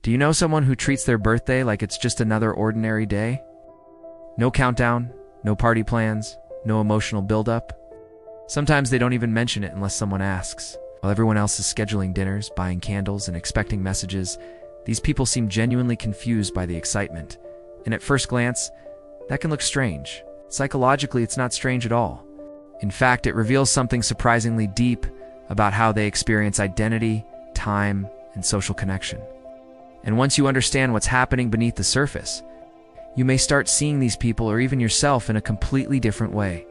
Do you know someone who treats their birthday like it's just another ordinary day? No countdown, no party plans, no emotional buildup. Sometimes they don't even mention it unless someone asks. While everyone else is scheduling dinners, buying candles, and expecting messages, these people seem genuinely confused by the excitement. And at first glance, that can look strange. Psychologically, it's not strange at all. In fact, it reveals something surprisingly deep about how they experience identity, time, and social connection. And once you understand what's happening beneath the surface, you may start seeing these people or even yourself in a completely different way.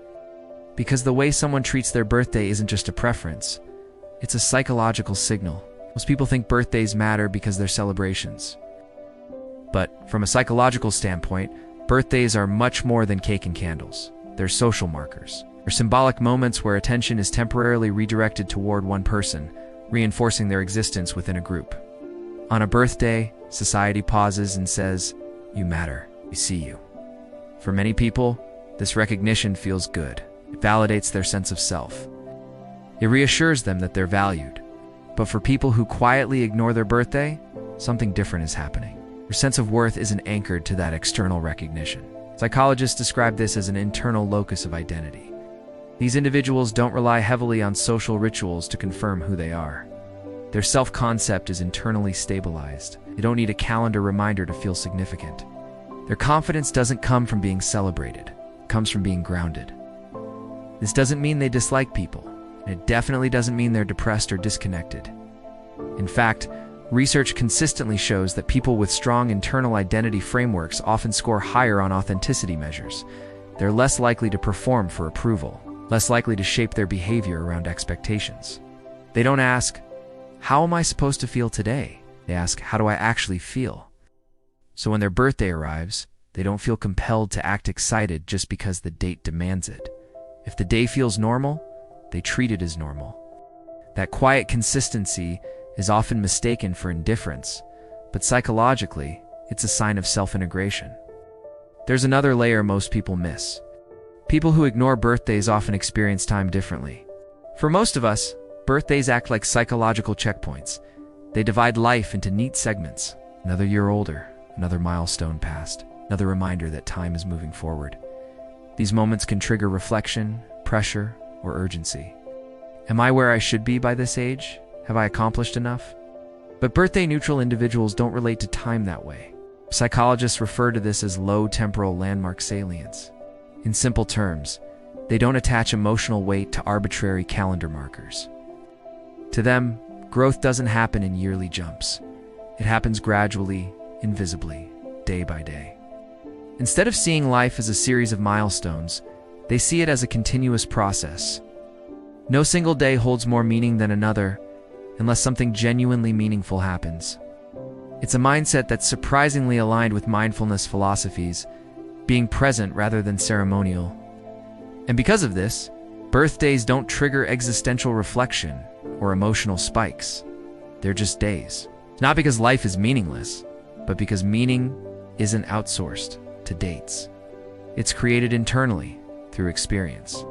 Because the way someone treats their birthday isn't just a preference, it's a psychological signal. Most people think birthdays matter because they're celebrations. But from a psychological standpoint, birthdays are much more than cake and candles. They're social markers. They're symbolic moments where attention is temporarily redirected toward one person, reinforcing their existence within a group. On a birthday, society pauses and says, "You matter, we see you." For many people, this recognition feels good. It validates their sense of self. It reassures them that they're valued. But for people who quietly ignore their birthday, something different is happening. Their sense of worth isn't anchored to that external recognition. Psychologists describe this as an internal locus of identity. These individuals don't rely heavily on social rituals to confirm who they are. Their self-concept is internally stabilized. They don't need a calendar reminder to feel significant. Their confidence doesn't come from being celebrated. It comes from being grounded. This doesn't mean they dislike people, and it definitely doesn't mean they're depressed or disconnected. In fact, research consistently shows that people with strong internal identity frameworks often score higher on authenticity measures. They're less likely to perform for approval, less likely to shape their behavior around expectations. They don't ask, "How am I supposed to feel today?" They ask, "How do I actually feel?" So when their birthday arrives, they don't feel compelled to act excited just because the date demands it. If the day feels normal, they treat it as normal. That quiet consistency is often mistaken for indifference, but psychologically, it's a sign of self-integration. There's another layer most people miss. People who ignore birthdays often experience time differently. For most of us, birthdays act like psychological checkpoints. They divide life into neat segments. Another year older, another milestone passed, another reminder that time is moving forward. These moments can trigger reflection, pressure, or urgency. Am I where I should be by this age? Have I accomplished enough? But birthday-neutral individuals don't relate to time that way. Psychologists refer to this as low temporal landmark salience. In simple terms, they don't attach emotional weight to arbitrary calendar markers. To them, growth doesn't happen in yearly jumps. It happens gradually, invisibly, day by day. Instead of seeing life as a series of milestones, they see it as a continuous process. No single day holds more meaning than another, unless something genuinely meaningful happens. It's a mindset that's surprisingly aligned with mindfulness philosophies, being present rather than ceremonial. And because of this, birthdays don't trigger existential reflection or emotional spikes. They're just days. Not because life is meaningless, but because meaning isn't outsourced to dates. It's created internally through experience.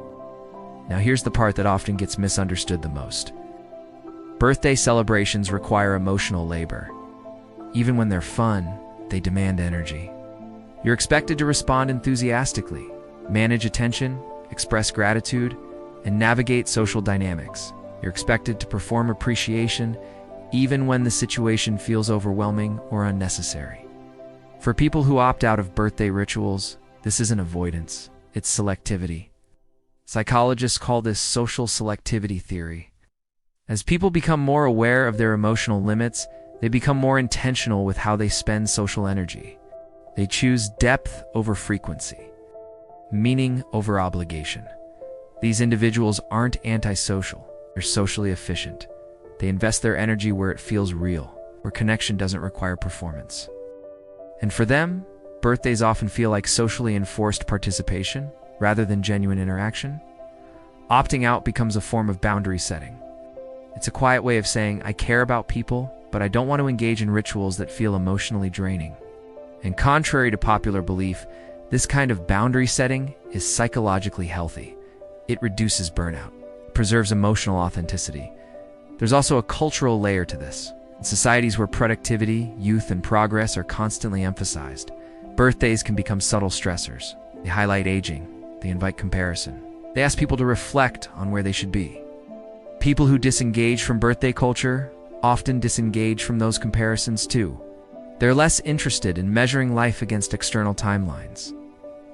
Now here's the part that often gets misunderstood the most. Birthday celebrations require emotional labor. Even when they're fun, they demand energy. You're expected to respond enthusiastically, manage attention, express gratitude, and navigate social dynamics. You're expected to perform appreciation even when the situation feels overwhelming or unnecessary. For people who opt out of birthday rituals, this isn't avoidance, it's selectivity. Psychologists call this social selectivity theory. As people become more aware of their emotional limits, they become more intentional with how they spend social energy. They choose depth over frequency, meaning over obligation. These individuals aren't antisocial, they're socially efficient. They invest their energy where it feels real, where connection doesn't require performance. And for them, birthdays often feel like socially enforced participation rather than genuine interaction. Opting out becomes a form of boundary setting. It's a quiet way of saying, I care about people, but I don't want to engage in rituals that feel emotionally draining. And contrary to popular belief, this kind of boundary setting is psychologically healthy. It reduces burnout, preserves emotional authenticity. There's also a cultural layer to this. In societies where productivity, youth, and progress are constantly emphasized, birthdays can become subtle stressors. They highlight aging. They invite comparison. They ask people to reflect on where they should be. People who disengage from birthday culture often disengage from those comparisons too. They're less interested in measuring life against external timelines.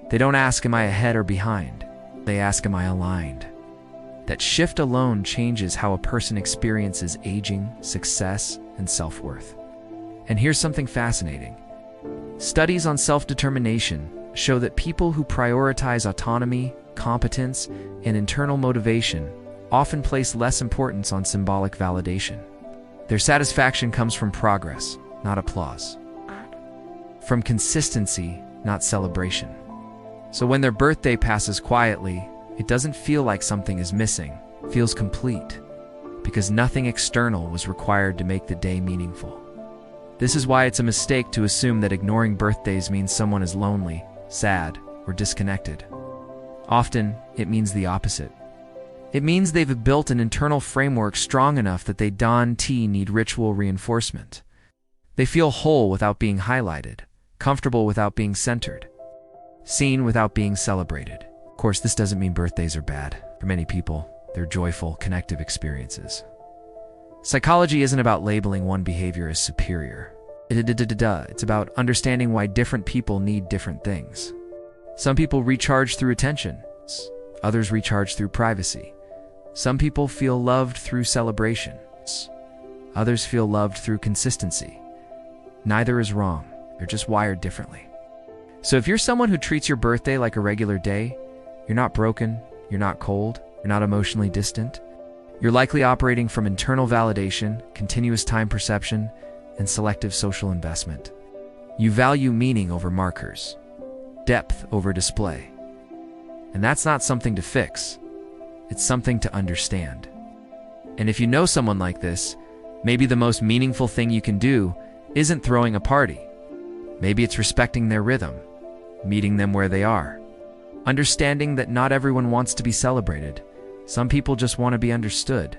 They don't ask, am I ahead or behind? They ask, am I aligned? That shift alone changes how a person experiences aging, success, and self-worth. And here's something fascinating. Studies on self-determination show that people who prioritize autonomy, competence, and internal motivation often place less importance on symbolic validation. Their satisfaction comes from progress, not applause. From consistency, not celebration. So when their birthday passes quietly, it doesn't feel like something is missing. It feels complete, because nothing external was required to make the day meaningful. This is why it's a mistake to assume that ignoring birthdays means someone is lonely, sad, or disconnected. Often, it means the opposite. It means they've built an internal framework strong enough that they don't need ritual reinforcement. They feel whole without being highlighted, comfortable without being centered, seen without being celebrated. Of course, this doesn't mean birthdays are bad. For many people, they're joyful, connective experiences. Psychology isn't about labeling one behavior as superior. It's about understanding why different people need different things. Some people recharge through attention. Others recharge through privacy. Some people feel loved through celebration. Others feel loved through consistency. Neither is wrong. They're just wired differently. So if you're someone who treats your birthday like a regular day, you're not broken, you're not cold, you're not emotionally distant. You're likely operating from internal validation, continuous time perception, and selective social investment. You value meaning over markers, depth over display. And that's not something to fix. It's something to understand. And if you know someone like this, maybe the most meaningful thing you can do isn't throwing a party. Maybe it's respecting their rhythm, meeting them where they are, understanding that not everyone wants to be celebrated. Some people just want to be understood.